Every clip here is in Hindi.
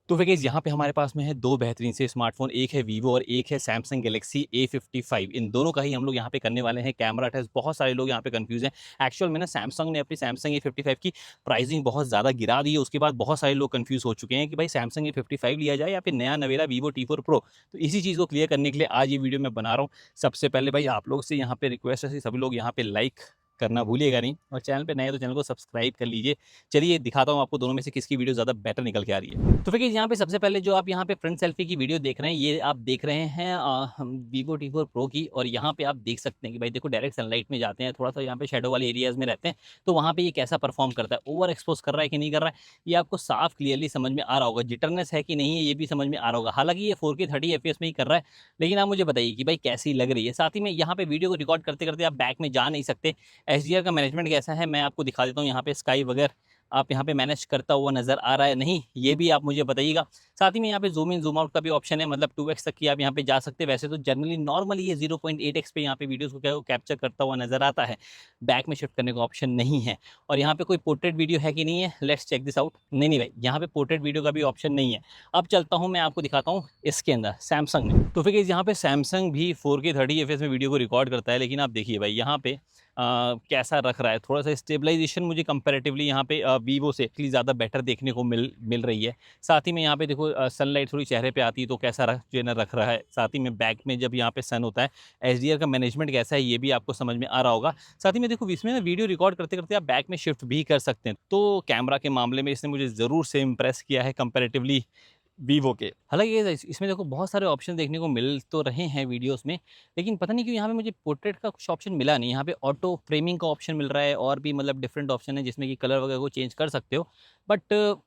तो गाइस यहाँ पे हमारे पास में है दो बेहतरीन से स्मार्टफोन, एक है वीवो और एक है सैमसंग गैलेक्सी A55। इन दोनों का ही हम लोग यहाँ पे करने वाले हैं कैमरा टेस्ट। बहुत सारे लोग यहाँ पे कंफ्यूज हैं। एक्चुअल में ना सैमसंग ने अपनी सैमसंग A55 की प्राइसिंग बहुत ज़्यादा गिरा दी है। उसके बाद बहुत सारे लोग कंफ्यूज हो चुके हैं कि भाई सैमसंग A55 लिया जाए या फिर नया नवेला वीवो T4 Pro। तो इसी चीज़ को क्लियर करने के लिए आज ये वीडियो मैं बना रहा हूँ। सबसे पहले भाई आप लोग से यहाँ पे रिक्वेस्ट है, सभी लोग यहाँ पे लाइक करना भूलिएगा नहीं, और चैनल पे नए हैं तो चैनल को सब्सक्राइब कर लीजिए। चलिए दिखाता हूँ आपको दोनों में से किसकी वीडियो ज़्यादा बेटर निकल के आ रही है। तो फिर यहाँ पे सबसे पहले जो आप यहाँ पे फ्रंट सेल्फी की वीडियो देख रहे हैं, ये आप देख रहे हैं वीवो T4 Pro की। और यहाँ पे आप देख सकते हैं कि भाई देखो डायरेक्ट सनलाइट में जाते हैं, थोड़ा सा यहाँ पे शेडो वाले एरियाज में रहते हैं, तो वहाँ पे ये कैसा परफॉर्म करता है, ओवर एक्सपोज कर रहा है कि नहीं कर रहा है, ये आपको साफ क्लियरली समझ में आ रहा होगा। जिटरनेस है कि नहीं है ये भी समझ में आ रहा होगा। हालांकि ये 4K 30 FPS में ही कर रहा है, लेकिन आप मुझे बताइए कि भाई कैसी लग रही है। साथ ही में यहाँ पे वीडियो को रिकॉर्ड करते करते आप बैक में जा नहीं सकते। HDR का मैनेजमेंट कैसा है मैं आपको दिखा देता हूँ। यहाँ पे स्काई वगैरह आप यहाँ पे मैनेज करता हुआ नजर आ रहा है नहीं, ये भी आप मुझे बताइएगा। साथ ही में यहाँ पे जूम इन जूम आउट का भी ऑप्शन है, मतलब 2x तक की आप यहाँ पे जा सकते हैं। वैसे तो जनरली नॉर्मली ये 0.8x पे यहाँ पे वीडियोस को कैप्चर करता हुआ नजर आता है। बैक में शिफ्ट करने का ऑप्शन नहीं है। और यहाँ पे कोई पोर्ट्रेट वीडियो है कि नहीं है, लेट्स चेक दिस आउट। नहीं भाई, यहाँ पे पोर्ट्रेट वीडियो का भी ऑप्शन नहीं है। अब चलता हूँ मैं आपको दिखाता हूँ इसके अंदर सैमसंग में। तो फिर यहाँ पे सैमसंग भी 4K 30 FPS में वीडियो को रिकॉर्ड करता है, लेकिन आप देखिए भाई यहाँ पे कैसा रख रहा है। थोड़ा सा स्टेबलाइजेशन मुझे कंपैरेटिवली यहाँ पे वीवो से इतनी ज़्यादा बेटर देखने को मिल रही है। साथ ही में यहाँ पे देखो सनलाइट थोड़ी चेहरे पे आती है तो कैसा रख रहा है। साथ ही में बैक में जब यहाँ पे सन होता है, HDR का मैनेजमेंट कैसा है ये भी आपको समझ में आ रहा होगा। साथ ही में देखो इसमें ना वीडियो रिकॉर्ड करते करते आप बैक में शिफ्ट भी कर सकते हैं। तो कैमरा के मामले में इसने मुझे ज़रूर से इम्प्रेस किया है कंपेरेटिवली वीवो के। हालांकि ये इसमें देखो बहुत सारे ऑप्शन देखने को मिल तो रहे हैं वीडियोस में, लेकिन पता नहीं क्यों यहाँ पे मुझे पोर्ट्रेट का कुछ ऑप्शन मिला नहीं। यहाँ पे ऑटो फ्रेमिंग का ऑप्शन मिल रहा है, और भी मतलब डिफरेंट ऑप्शन है जिसमें कि कलर वगैरह को चेंज कर सकते हो, बट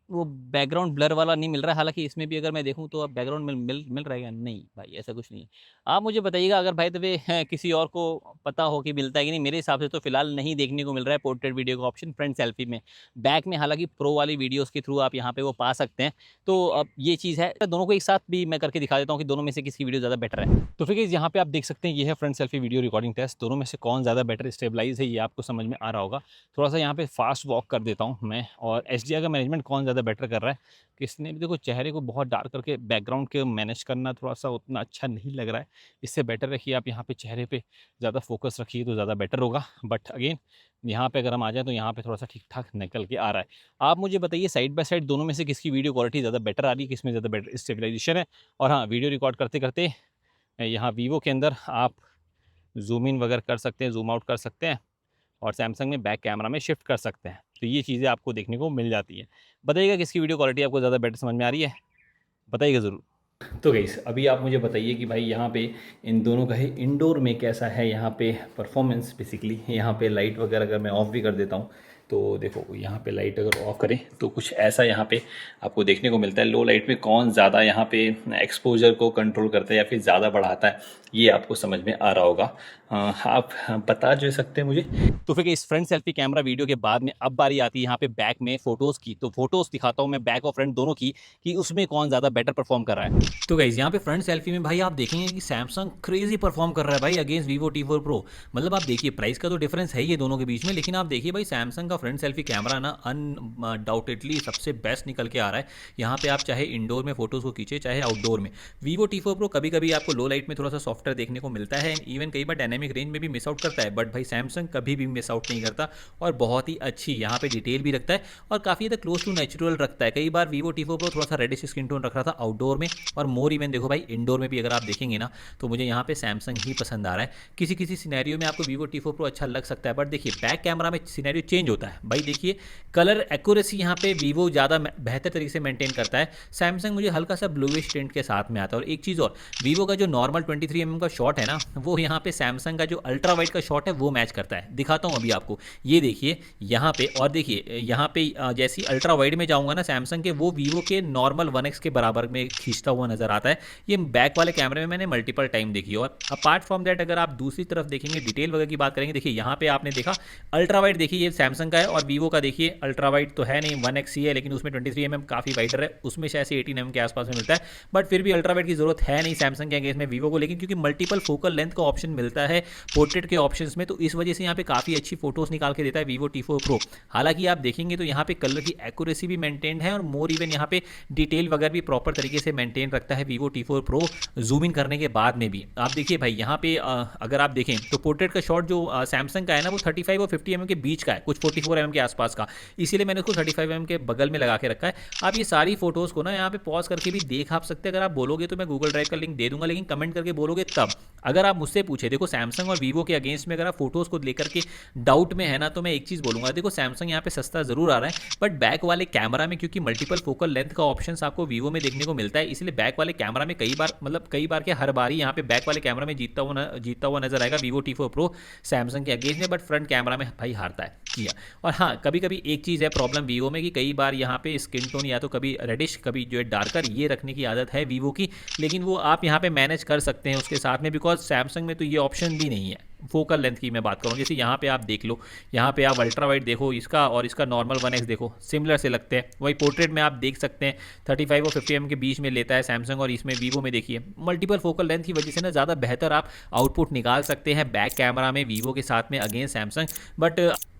वो बैकग्राउंड ब्लर वाला नहीं मिल रहा है। हालांकि इसमें भी अगर मैं देखूं तो अब बैकग्राउंड मिल रहा है क्या? नहीं भाई, ऐसा कुछ नहीं है। आप मुझे बताइएगा अगर भाई तभी किसी और को पता हो कि मिलता है कि नहीं। मेरे हिसाब से तो फिलहाल नहीं देखने को मिल रहा है पोर्ट्रेट वीडियो का ऑप्शन फ्रंट सेल्फी में। बैक में हालांकि प्रो वाली वीडियोस के थ्रू आप यहाँ पे वो पा सकते हैं। तो अब ये चीज़ है, दोनों को एक साथ भी मैं करके दिखा देता हूँ कि दोनों में से किसकी वीडियो ज़्यादा बेटर है। तो फिर यहाँ पे आप देख सकते हैं ये है front selfie video recording test. दोनों में से कौन ज़्यादा बेटर स्टेबलाइज है ये आपको समझ में आ रहा होगा। थोड़ा सा यहाँ पे फास्ट वॉक कर देता हूँ मैं, और HDR का मैनेजमेंट कौन ज़्यादा बेटर कर रहा है। किसने भी देखो चेहरे को बहुत डार्क करके बैकग्राउंड के मैनेज करना थोड़ा सा उतना अच्छा नहीं लग रहा है। इससे बेटर रखिए आप यहाँ पे चेहरे पे ज़्यादा फोकस रखिए तो ज़्यादा बेटर होगा। बट अगेन यहाँ पे अगर हम आ जाए तो यहाँ पे थोड़ा सा ठीक ठाक निकल के आ रहा है। आप मुझे बताइए साइड बाय साइड दोनों में से किसकी वीडियो क्वालिटी ज़्यादा बेटर आ रही है, किसमें ज़्यादा बेटर स्टेबलाइजेशन है। और हाँ, वीडियो रिकॉर्ड करते करते यहाँ वीवो के अंदर आप जूम इन वगैरह कर सकते हैं, जूम आउट कर सकते हैं, और सैमसंग में बैक कैमरा में शिफ्ट कर सकते हैं। तो ये चीज़ें आपको देखने को मिल जाती है। बताइएगा किसकी वीडियो क्वालिटी आपको ज़्यादा बेटर समझ में आ रही है, बताइएगा ज़रूर। तो गाइस अभी आप मुझे बताइए कि भाई यहाँ पे इन दोनों का ही इंडोर में कैसा है यहाँ पे परफॉर्मेंस। बेसिकली यहाँ पे लाइट वगैरह अगर मैं ऑफ भी कर देता हूँ तो देखो यहाँ पे लाइट अगर ऑफ करें तो कुछ ऐसा यहाँ पे आपको देखने को मिलता है। लो लाइट में कौन ज़्यादा यहाँ पे एक्सपोजर को कंट्रोल करता है या फिर ज़्यादा बढ़ाता है ये आपको समझ में आ रहा होगा। आप बता जो सकते हैं मुझे। तो फिर इस फ्रंट सेल्फी कैमरा वीडियो के बाद में अब बारी आती है यहाँ पे बैक में फ़ोटोज़ की। तो फोटोज़ दिखाता हूँ मैं बैक और फ्रंट दोनों की कि उसमें कौन ज़्यादा बेटर परफॉर्म कर रहा है। तो गाइस यहाँ पे फ्रंट सेल्फी में भाई आप देखेंगे कि सैमसंग क्रेजी परफॉर्म कर रहा है भाई अगेंस्ट वीवो T4 Pro। मतलब आप देखिए प्राइस का तो डिफरेंस है ये दोनों के बीच में, लेकिन आप देखिए भाई सैमसंग का फ्रंट सेल्फी कैमरा ना अनडाउटेडली सबसे बेस्ट निकल के आ रहा है। यहाँ पे आप चाहे इंडोर में फोटोज़ को खींचे चाहे आउटडोर में। वीवो T4 Pro कभी कभी आपको लो लाइट में थोड़ा सा सॉफ्टवेयर देखने को मिलता है, इवन कई बार डायनेमिक रेंज में भी मिस आउट करता है, बट भाई सैमसंग कभी भी मिस आउट नहीं करता और बहुत ही अच्छी यहाँ पे डिटेल भी रखता है और काफ़ी ज़्यादा क्लोज टू नेचुरल रखता है। कई बार वीवो T4 Pro थोड़ा सा रेडिश स्किन टोन रख रहा था आउटडोर में, और मोर इवन देखो भाई इंडोर में भी अगर आप देखेंगे ना तो मुझे यहाँ पे सैमसंग ही पसंद आ रहा है। किसी किसी सिनेरियो में आपको वीवो T4 Pro अच्छा लग सकता है, बट देखिए बैक कैमरा में सिनेरियो चेंज होता है भाई। देखिए कलर एक्यूरेसी यहाँ पे वीवो ज़्यादा बेहतर तरीके से मेंटेन करता है, सैमसंग मुझे हल्का सा ब्लूइश टिंट के साथ में आता है। और एक चीज़ और, वीवो का जो नॉर्मल 23mm का शॉट है ना वो यहाँ पे सैमसंग का जो अल्ट्रा वाइड का शॉट है वो मैच करता है। दिखाता हूँ अभी आपको, ये देखिए यहाँ पे, और देखिए यहाँ पे जैसी अल्ट्रा वाइड में जाऊँगा ना सैमसंग के, वो वीवो के नॉर्मल 1x के बराबर में खींचता हुआ नजर आता है। ये बैक वाले कैमरे में मैंने मल्टीपल टाइम देखी। और अपार्ट फ्रॉम दैट अगर आप दूसरी तरफ देखेंगे डिटेल वगैरह की बात करेंगे, देखिए यहाँ पे आपने देखा अल्ट्रा वाइड, देखिए ये सैमसंग का है, और वीवो का देखिए अल्ट्रा वाइड तो है नहीं, 1x ही है, लेकिन उसमें 23mm काफ़ी वाइडर है, उसमें शायद से 18mm के आसपास में मिलता है, बट फिर भी अल्ट्रा वाइड की जरूरत है नहीं सैमसंग के अगेंस्ट में वीवो को, लेकिन क्योंकि मल्टीपल फोकल लेंथ का ऑप्शन मिलता है पोर्ट्रेट के ऑप्शन में, तो इस वजह से यहाँ पे काफ़ी अच्छी फोटोज निकाल के देता है वीवो T4 Pro। हालांकि आप देखेंगे तो यहाँ पे कलर की एक्यूरेसी भी मेंटेन है, और मोर इवन यहाँ पे डिटेल वगैरह भी प्रॉपर तरीके से मेंटेन रखता है Vivo T4 Pro zoom in करने के बाद में भी। आप देखिए भाई यहाँ पे अगर आप देखें तो पोर्ट्रेट का शॉट जो सैमसंग का है ना, वो 35 और 50mm के बीच का है, कुछ 44mm के आसपास का, इसीलिए मैंने उसको 35mm के बगल में लगा के रखा है। आप ये सारी फोटोज़ को ना यहाँ पे पॉज करके भी देख आप सकते हैं, अगर आप बोलोगे तो मैं गूगल ड्राइव का लिंक दे दूंगा, लेकिन कमेंट करके बोलोगे तब। अगर आप मुझसे पूछे, देखो सैमसंग और वीवो के अगेंस्ट में अगर आप फोटोज़ को लेकर के डाउट में है ना, तो मैं एक चीज़ बोलूँगा, देखो सैमसंग यहाँ पे सस्ता जरूर आ रहा है, बट बैक वाले कैमरा में क्योंकि मल्टीपल फोकल लेंथ का ऑप्शन आपको वीवो में देखने को मिलता है, इसलिए बैक वाले कैमरा में कई बार क्या हर बार ही यहाँ पे बैक वाले कैमरा में जीतता हुआ नजर आएगा वीवो T4 Pro सैमसंग के अगेंस्ट में, बट फ्रंट कैमरा में भाई हारता है किया। और हाँ, कभी कभी एक चीज़ है प्रॉब्लम वीवो में कि कई बार यहाँ पे स्किन टोन या तो कभी रेडिश कभी जो है डार्कर ये रखने की आदत है वीवो की, लेकिन वो आप यहाँ पे मैनेज कर सकते हैं उसके साथ में, बिकॉज सैमसंग में तो ये ऑप्शन भी नहीं है। फोकल लेंथ की मैं बात करूँ, जैसे यहाँ पे आप देख लो, यहाँ पे आप अल्ट्रा वाइड देखो इसका और इसका नॉर्मल 1x देखो, सिमिलर से लगते हैं। वही पोर्ट्रेट में आप देख सकते हैं 35 और 50mm के बीच में लेता है सैमसंग, और इसमें वीवो में देखिए मल्टीपल फोकल लेंथ की वजह से ना ज़्यादा बेहतर आप आउटपुट निकाल सकते हैं बैक कैमरा में वीवो के साथ में अगेंस्ट सैमसंग।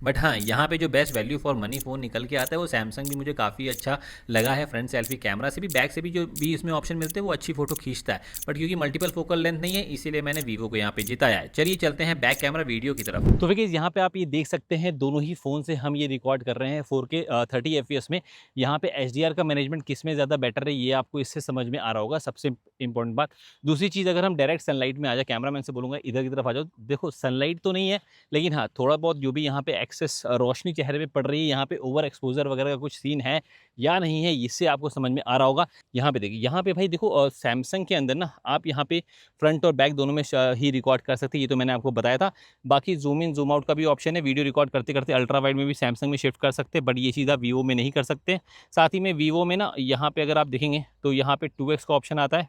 बट हाँ, यहाँ पे जो best value for money phone निकल के आता है वो सैमसंग भी मुझे काफ़ी अच्छा लगा है। फ्रंट सेल्फी कैमरा से भी बैक से भी जो भी इसमें ऑप्शन मिलते हैं वो अच्छी फोटो खींचता है, बट क्योंकि मल्टीपल फोकल लेंथ नहीं है इसीलिए मैंने वीवो को यहाँ पे जिताया है। चलिए चलते हैं बैक कैमरा वीडियो की तरफ। तो फिर यहाँ पे आप ये देख सकते हैं दोनों ही फ़ोन से हम ये रिकॉर्ड कर रहे हैं 4K 30 FPS में। यहाँ पे HDR का मैनेजमेंट किस में ज़्यादा बेटर है ये आपको इससे समझ में आ रहा होगा, सबसे इंपॉर्टेंट बात। दूसरी चीज़, अगर हम डायरेक्ट सनलाइट में आ जाए, कैमरामैन से बोलूँगा इधर की तरफ आ जाओ, देखो सनलाइट तो नहीं है, लेकिन हाँ थोड़ा बहुत जो भी यहाँ पे एक्सेस रोशनी चेहरे पे पड़ रही है, यहाँ पे ओवर एक्सपोजर वगैरह का कुछ सीन है या नहीं है, इससे आपको समझ में आ रहा होगा। यहाँ पे देखिए, यहाँ पे भाई देखो सैमसंग के अंदर ना आप यहाँ पे फ्रंट और बैक दोनों में ही रिकॉर्ड कर सकते हैं, ये तो मैंने आपको बताया था। बाकी जूम इन जूम आउट का भी ऑप्शन है, वीडियो रिकॉर्ड करते करते अल्ट्रा वाइड में भी सैमसंग में शिफ्ट कर सकते हैं, बट ये चीज़ आप वीवो में नहीं कर सकते। साथ ही में वीवो में ना यहाँ पे अगर आप देखेंगे तो यहाँ पे 2x का ऑप्शन आता है,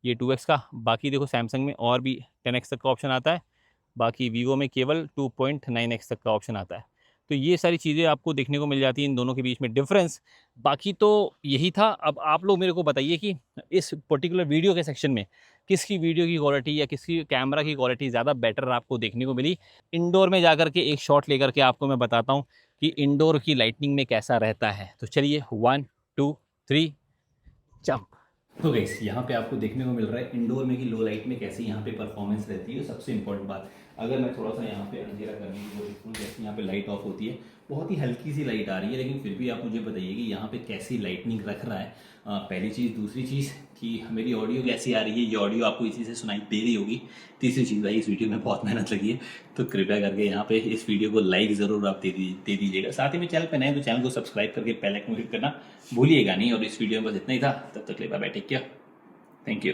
ये 2x का। बाकी देखो सैमसंग में और भी 10x तक का ऑप्शन आता है, बाकी वीवो में केवल 2.9x तक का ऑप्शन आता है। तो ये सारी चीज़ें आपको देखने को मिल जाती हैं इन दोनों के बीच में डिफरेंस। बाकी तो यही था। अब आप लोग मेरे को बताइए कि इस पर्टिकुलर वीडियो के सेक्शन में किसकी वीडियो की क्वालिटी या किसकी कैमरा की क्वालिटी ज़्यादा बेटर आपको देखने को मिली। इंडोर में जाकर के एक शॉट लेकर के आपको मैं बताता हूँ कि इंडोर की लाइटनिंग में कैसा रहता है। तो चलिए 1 2 3 जंप। तो गाइस यहाँ पे आपको देखने को मिल रहा है इंडोर में कि लो लाइट में कैसी यहाँ पे परफॉर्मेंस रहती है। सबसे इंपॉर्टेंट बात, अगर मैं थोड़ा सा यहाँ पे अंधेरा करने की कोशिश करूँ, जैसे यहाँ पे लाइट ऑफ होती है, बहुत ही हल्की सी लाइट आ रही है, लेकिन फिर भी आप मुझे बताइए कि यहाँ पे कैसी लाइटनिंग रख रहा है। पहली चीज़। दूसरी चीज़ कि मेरी ऑडियो कैसी आ रही है, ये ऑडियो आपको इसी से सुनाई दे रही होगी। तीसरी चीज़ भाई, इस वीडियो में बहुत मेहनत लगी है, तो कृपया करके यहाँ पे इस वीडियो को लाइक ज़रूर आप दे दीजिएगा। साथ ही में चैनल पर नए तो चैनल को सब्सक्राइब करके बेल आइकन क्लिक करना भूलिएगा नहीं। और इस वीडियो में बस इतना ही था, तब तक ले bye bye, take care, thank you.